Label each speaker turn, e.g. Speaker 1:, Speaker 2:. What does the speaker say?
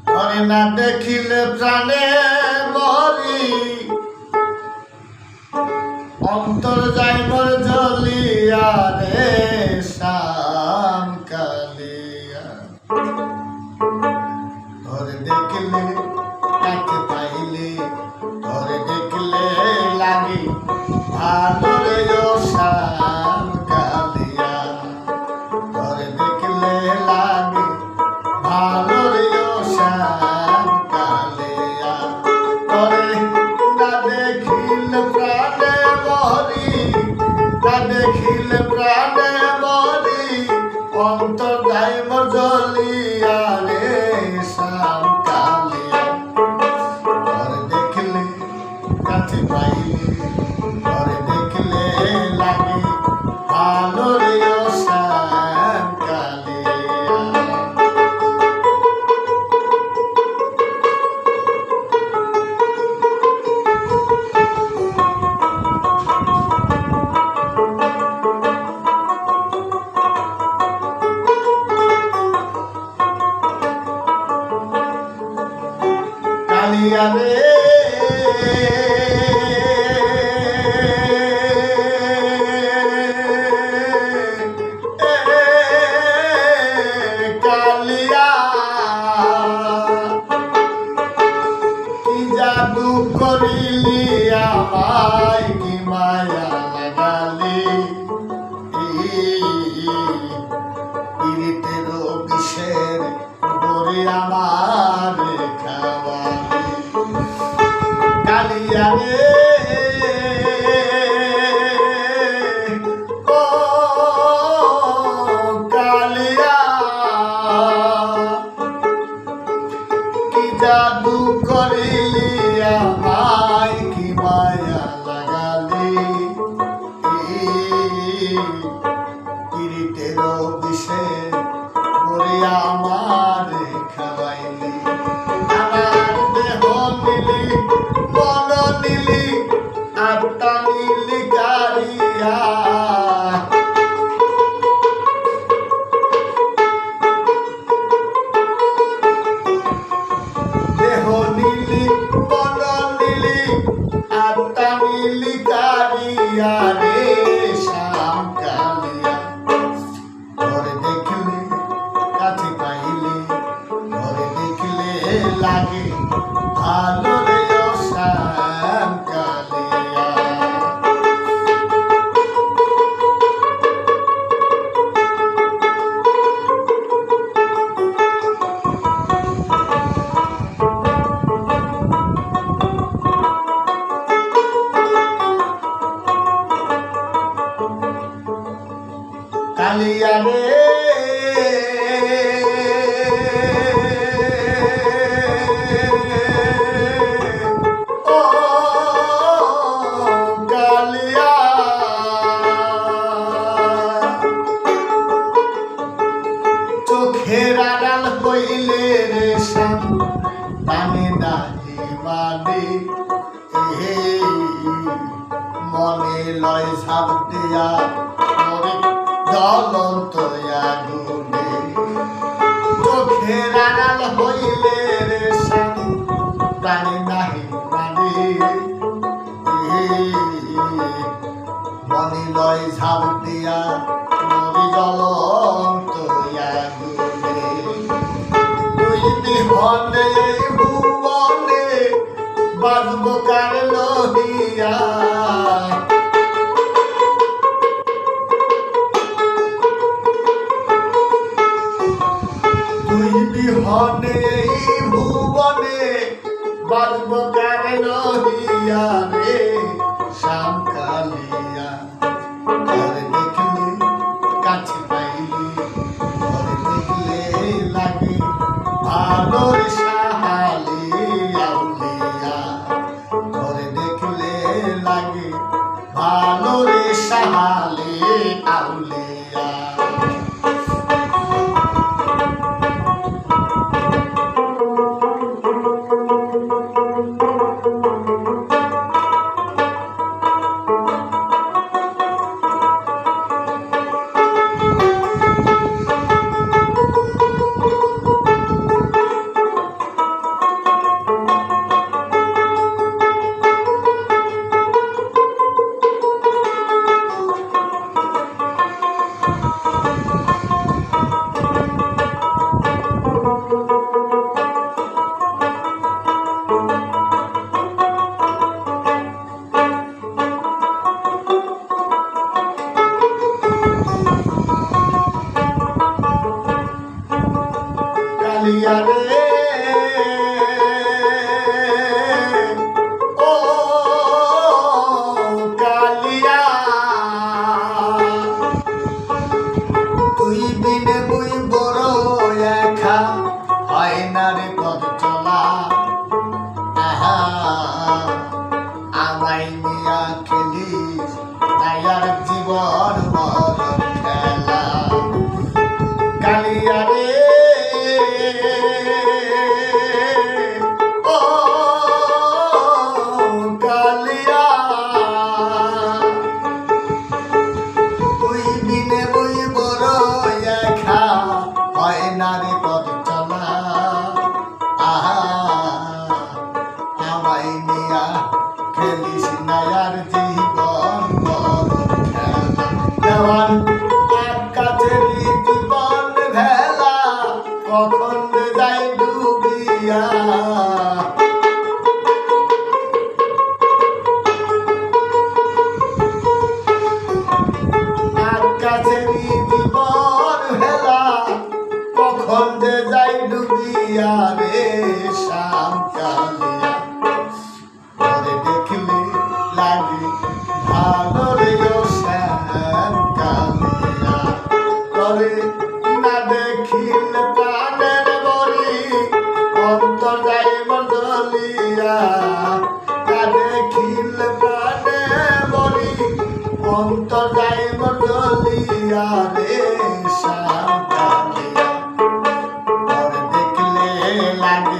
Speaker 1: ধরে না দেখিলে প্রাণে মরি, অন্তর যাই মোর জ্বলিয়া রে শ্যাম কালিয়া। ধরে দেখলে কাছে পাইলে, ধরে দেখলে লাগে ভালো রে ও শ্যাম কালিয়া। ধরে দেখলে লাগে ভালো রে ও শ্যাম কালিয়া। ধরে না দেখিলে প্রাণে মরি, না দেখিলে প্রাণে মরি, অন্তর যাই মোর জ্বলিয়া রে শ্যাম কালিয়া। ধরে দেখলে কাছে পাইলে, ধরে দেখলে লাগে ভালো রে ও শ্যাম কালিয়া। কালিয়া রে কালিয়া, কি জাদু করিলি আমায়, কি মায়া লাগালি, পীড়িতের বিষের বরে আমার খাওয়ালি। কালিয়া রে ও কালিয়া, কি জাদু করিলি আমায়, কি মায়া লাগালি, পীড়িতের বিষে করে আমার খাওয়াইলি। আমার দেহ নিলি, মন নিলি, আত্মা নিলি কারিয়া। দেহ নিলি, মন নিলি, আত্মা নিলি কারিয়া রে শ্যাম কালিয়া। ধরে দেখলে কাছে পাইলে, ধরে দেখলে লাগে ভালো রে ও শ্যাম কালিয়া। কালিয়া রে ও কালিয়া, চোখের আড়াল হইলে রে শ্যাম পানি নাহি মানে, মনে লয় ঝাঁপ দিয়া মরে জ্বলন্ত আগুনে। চোখের আড়াল হইলে রে শ্যাম প্রাণী নাহি মানে, মনে লয় ঝাঁপ দিয়া মরে জ্বলন্ত আগুনে। তুই বিহনে ভুবনে বাজব কার লহিয়া, তুই বিহনে ভুবনে বাজব কার লহিয়া রে শ্যাম কালিয়া। ধরে দেখলে কাছে পাইলে, ধরে দেখলে লাগে ভালো রে সাহালি আউলিয়া। ধরে দেখলে লাগে ভালো রে সাহালি আউলিয়া। কালিয়া রে ও কালিয়া তুই বিনে মুই বড় একা হয় না রে পথ চলা আহা আমায় নিয়া খেলিস তাই আর জীবন মরণ খেলা কালিয়া রে ও কালিয়া তুই বিনে বই বড় একা হয় না রে পথ চলা আহা আমায় নিয়া খেলিস না আর জীবন মরণ খেলা দেওয়ান কাছেরই জীবন ভেলা কখন যাই ডুবিয়া কাছেরই জীবন ভেলা কখন যাই ডুবিয়া রে শ্যাম কালিয়া পরে দেখলে লাগে ভালো রে ও শ্যাম কালিয়া পরে না দেখিলে প্রাণের বলি অন্তর যাই মন্ডলিয়া না দেখিলে প্রাণের বলি অন্তর যাই মন্ডলিয়া রে শ্যাম কালিয়া পরে দেখলে লাগে